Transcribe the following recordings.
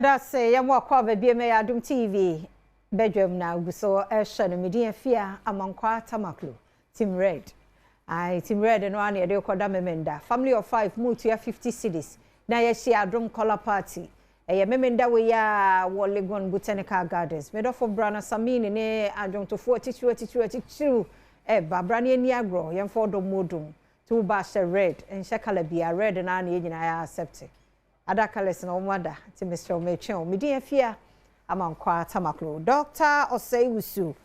That's yamwa kwa baby Adom TV. Badwam na guso ehwe no medin afia amankwa tamaklo. Team Red. Team Red no ane de koda memenda. Family of 5 move to 50 cities. Na ye shi Adom color party. Eye memenda we ya wo Legon Botanical Gardens. Made of Brana Samini ne Adom to 42 babrani ni agro yem for do modum. To ba red and shakala bia red and ane nyina ya accept. Adakales no wonder to Mr. Omechen medin afia amankwa tamaklo. Dr. Oseiwusu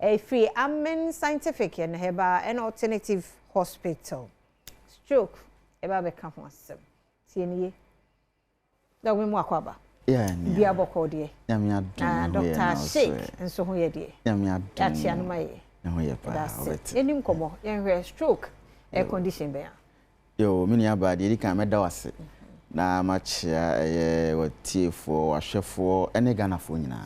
a free Amen Scientific and Herbal and Alternative Hospital. Stroke eba be kan ho asem. Tienie. Da we mu akwaba. Yeah, bia boko de. Ya me adom. Dr. Sheik enso ho ye de. Ya me adom. Ya tia no maye. Na ho ye pa. Enim komo yen hwe stroke air condition be. Yo, me ni aba de kan me da wase. Na machia watiefo ahwefo ene ganafo nyina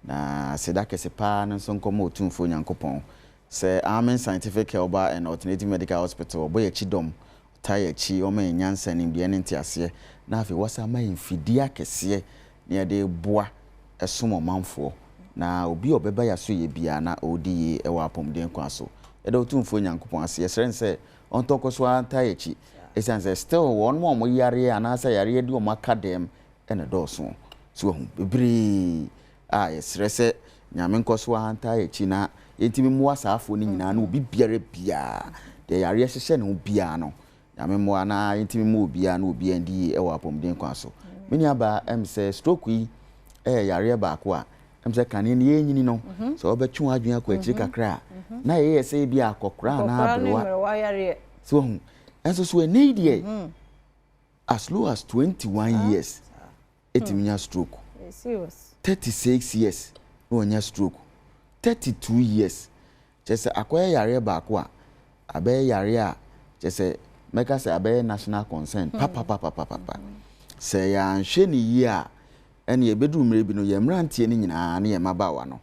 na sedake sepa no so nkomo otumfo nyankopon se Amen Scientific Herbal and Alternative Medical Hospital boye chidom taye chi o man nyansa nim de ne ntiase na afi wasa man mfidi akese ne de boa esomo manfo na obi obeba ya so ye bia na odi e wa apomden kwa so e de otumfo nyankopon ase yesren se ontokoso antaye chi esanse still one more yare anasa yare di o makadem ene doso so hu bebri yesrese nyame nkoso anta echi na yentimi mu asafo ni nyina na obi biare bia de yare hyehye ne bia no nyame mu na yentimi mu bia na obi andi e wa apomden kwa so meni aba say stroke yi yare ba ko a say kane ne yenyini no so obetwu adwen akọ akiri kakra na ye say bia akokra na abrewa so hu and so we need here as low as 21 years etiminya stroke. Serious. 36 years no nya stroke. 32 years just akoya yare ba ko a abe yare a just make say abe national concern papa say ya nhwe ni yi a ene ye bedu mre bi no ye mrantie ni nyina na ye mabawa no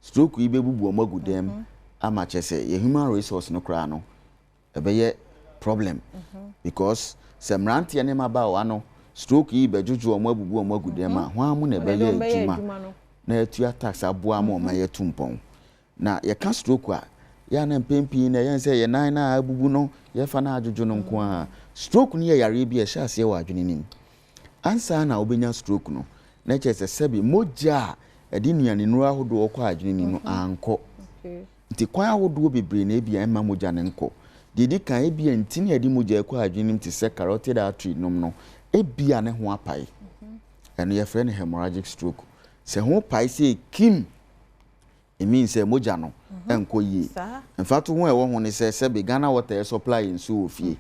stroke yi bebubu o magudem ama chese ye human resource no kra no ebe ye problem because semrantie ne mabawa no stroke yi bejuju o mabubu o magudem a ho amu na ebe ye adwuma na etu tax aboa ma o ma ye tumpon na ye ka stroke a ya na mpempi na ye say ye nan na abubu no ye fa na ajuju no nko a stroke ni ye yare bi e sha se wa adwene nim ansa na obenya stroke no na chese sebi moja edi nuane nuru ahodo okwa adwene nim no anko nti kwan ahodo bebre na ebia emma moja ne nko didi kan ebia ntini edi moja ekwa adwene nim ti se carotid artery nom no ebia ne ho apai eno ye frɛ ne hemorrhagic stroke se ho pai se kim it means se moja no enko yi in fact ho e wo ho ne se be Ghana water supply nso ofie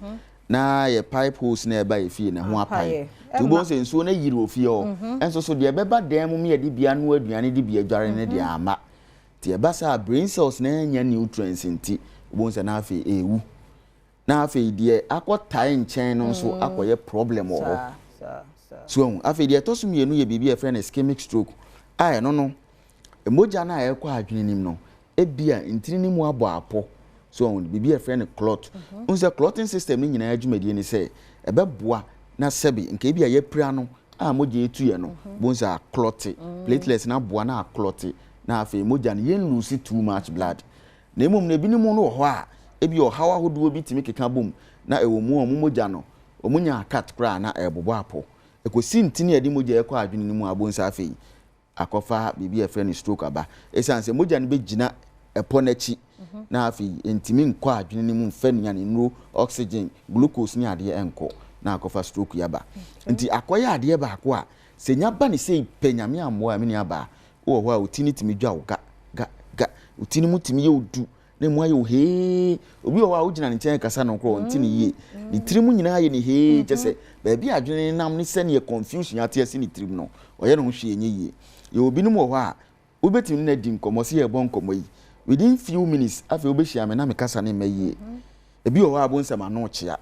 na ye pipe hose na eba efie na ho apai tubo se nso na yiri ofie o enso so de beba dan mu me de bia no aduane de bia dware ne de ama ti eba sa brain cells na nya nutrients nti ubo se na afi ewu na afi de akotai nchen no nso akoye problem o so afi de to so mienu ye bibia friend ischemic stroke ai no emoja na ekwa adwene nim no ebia ntini ni mu abo apo so bibia friend clot unse clotting system ni nyina adwumadi ni se ebeboa na sebi nke ebia ye pra no a moja etu ye no bonza clot platelets na boa na clot na afi moja no yen lose too much blood na emom na ebinim no ho a ebi o hawa hodo bi timi keka bom na ewo mu moja no omunya cat kra na ebobo apo ekosi ntini edi moja ekwa adwene ni mu abonsa afi akofa bibi friend stroke aba esanse moja no begina epo na chi na afi ntimi nkwa adwene ni mu mfa nya ne nuro oxygen glucose ni ade enko na akofa stroke yaba nti akoya ade ba ko a se nya ba ne sei penyame amwo amini aba wo ho a utini timi dwa wo ga utini mutimi ye odu na mu aye o he obi wo a ugina ne nchen kasa no kro ntini ye ni tirimu nyina aye ni he chese ba bi adwene nam ne se ne confusion ate ase ni tirimu no oye no hwe enye ye ye obi no wo ho a obetimi na di nkomo se ye bon nkomo yi within few minutes afi obehia me na me kasa ne maye ebi wo ho a bonsam ano chia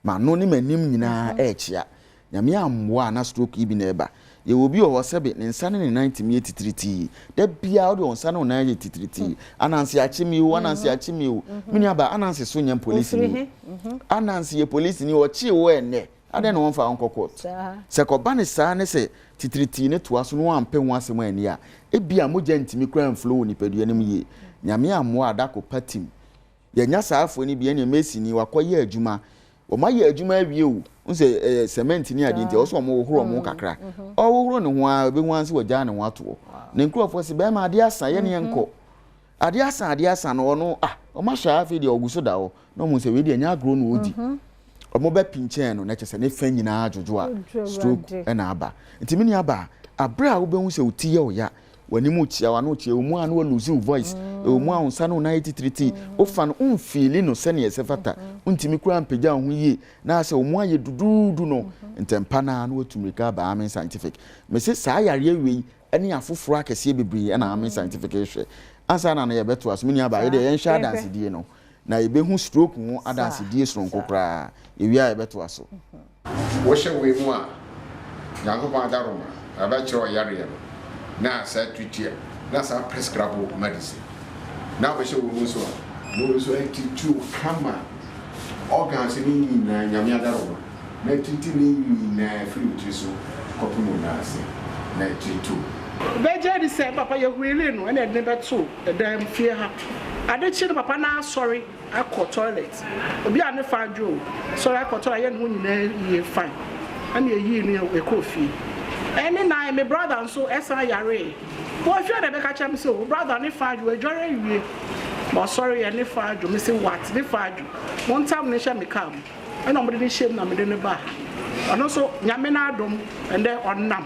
ma no ni manim nyina chia nyame amwa na stroke ibi na eba ye obi wo sebe ne nsane ne 1983 da bia wo nsane 1983 anansi achimi wo anansi achimi wo mini aba anansi so nyam police ni anansi ye police ni o chi wo ene ade no wonfa onko court se ko ba ne saa ne se titiriti ne toa so no ampe ho asem ani a ebia mogya ntimi kra mflow ni padua nim ye nyame ammo adako patim yenya saafo ni bia ne mesi ni wakoye adwuma o ma ye adwuma awie o nse cement ni ade nti o so mo horo mo kakra o horo ne ho a be ho anse wagya ne ho ato ne nkrofo se be ma ade asa ye ne enko ade asa no no o ma sha afi de oguso da o no mo se we de nya agro no odi o mo be pinchen no na chese ne fa nyina adwojo a stroke na aba nti mini aba abra wo be hu se otiye o ya wani mu chia wa no chia o mu anu lose voice o mu an sa no 93 o fa no unfeeli no se ne yesefata untimi kura mpagya ho yie na se o mu aye dududu no ntempa na no atumrika ba amen scientific me se saa yare awie ene afoforo akese bebre na amen scientific hwe ansa na ye beto aso mini aba ye de yen sha dance die no na ye be hu stroke ho adanse die sonko kra ewi a ye beto aso wo hye we mu a nyankopon adaroma abachiro yare no na sa tutia na sa prescribe medicine na be hye wo so no so entitu kama organs ni na nyame adaroma na titi ni na free so kopuno na ase na entitu beje di se papa ye huile no na de beto edam fie ha ade chi papa na sorry akọ toilet obi ane fadwo sorry akọ toilet ye no nyina ye fine ani ye ni e ko fie eni na me brother nso esa yare bo fie de be ka cham se o brother ni fadwo ejore wie mo sorry ye ni fadwo me say what ni fadwo one time ni sha me kam ena mo de ni shame na me de ne ba ano so nyame na adom ende onnam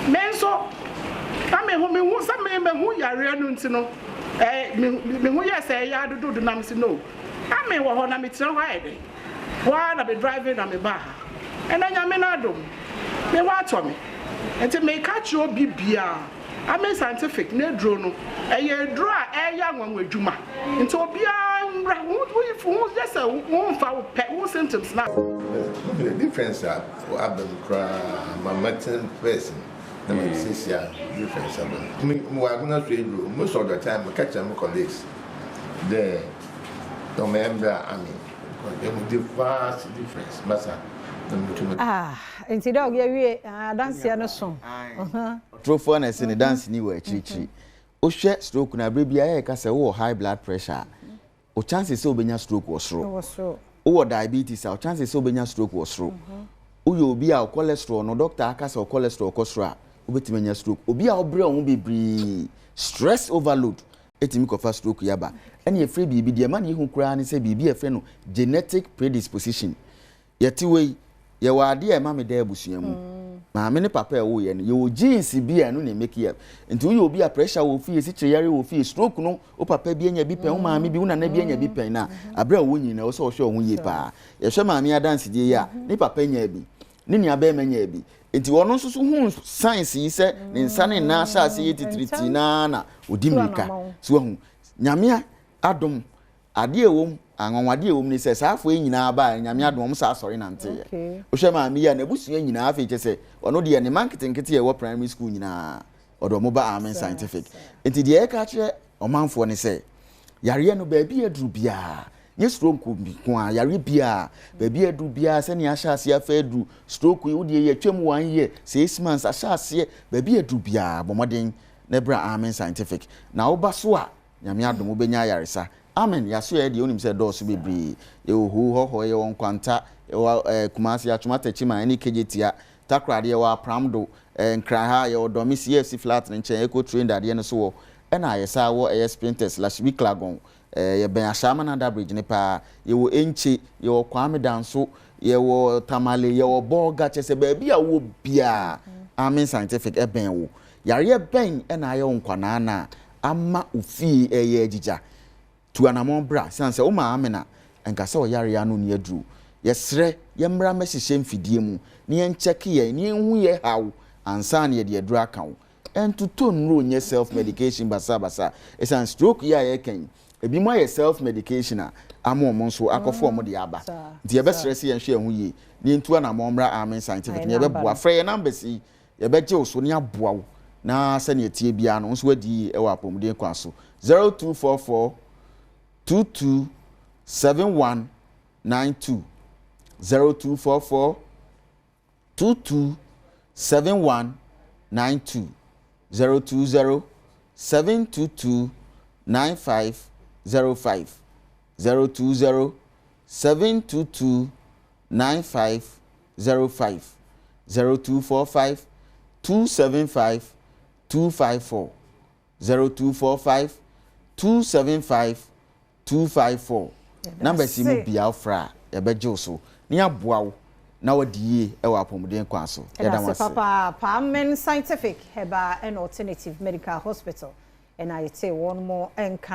menso ame hu sa me hu yare anu ntino me hu yes ya dudu na me si no ame wo ho na me tira ho ede wa na be driving na me ba ena nyame na adom me wa to me enti me catch obi bia ame scientific na dro no dro a ya nwanwa adwuma enti obi a who just who fa who symptoms na the difference are Adom cry my medicine person the medicine difference me gonna say most of the time I catch my colleagues the member army there is the vast difference massa enti dog ya wie dance ya no so trofo na se ne dance ni wa chirichiri o hwe stroke na brebia ya ka se wo high blood pressure o chances se obenya stroke wo soro o diabetes o chances se obenya stroke wo soro o yo obi a cholesterol no doctor aka se cholesterol ko soro a obetimenya stroke obi a obre o bebri stress overload etimi ko fa stroke yaba ene efre bibi de ma na ihu kura ne se bibi efre no genetic predisposition yetiwe ye wade e ma me da abusua mu ma me ne papa e wo ye no ye wo genes bia no na make up nti wo obi a pressure wo fie si kyeyare wo fie stroke no o papa bia nya bi pen wo ma me bi wo na na bia nya bi pen na abra wo nyina wo so wo hwe ho ye pa ye hwe ma me adanse die ya ne papa nya bi ne nia ba nya bi nti wono nso so hu science yi se ne nsa ne na sha se ye titriti na odimika so hu nyame adom ade ewom anwanwade ewom ni se saafo nyina ba nyame adom sa asori nante ye o hwe ma me ya na busua nyina afi che se ono de ne marketing kete ye wo primary school nyina odo mo ba amen scientific nti de e ka kire omanfo ne se yare no ba bi eduru bia nye stroke ko a yare bia ba bi eduru bia se ne ahya ase afa eduru stroke yi wo de ye twam 1 year 6 months ahya ase ba bi eduru bia bomoden na bra amen scientific na wo ba so a nyame adom obenya yaresa amen yaso ye de onim se dose bebri e ho ye won kwanta e kumasi atuma tachima ani kejetia takrade ye wa pramdo nkra ha ye odomi CFC flat nche eco train dade ne so wo e na yesa wo e sprinters la shibi klagon ye ben ashama na da bridge ne pa ye wo enche ye wo kwame danso ye wo tamale ye wo boga chese ba bia wo bia amen scientific e ben wo yare ben e na ye nkwana na ama ofie eye agija tu anamon bra sanse o ma amena enkasa o yare ya no ne aduru yesre yemra mesihye mfidie mu ne yencheke ye ne hu ye haw ansa ne ye de aduru aka wo entuto nro nye self medication basa esan stroke ya ye kan ebi mo ye self medication a amo mo nso akofo mo de aba nti ye be stress ye hwe hu ye ne ntu anamon bra amen scientific ne ye be boa frɛ ye number si ye be gye oso ne aboa wo na se ne tie bia no nso wadi e wa apomden kwa so 0244 227192 0244 227192 020 722 9505 020 722 9505 0245 275 254 0245 275 254 number simu Biafra ebeje so ni aboa wo na wadi e wa apomden kwa so papa Pamen Scientific Herbal and Alternative Medical Hospital and I say one more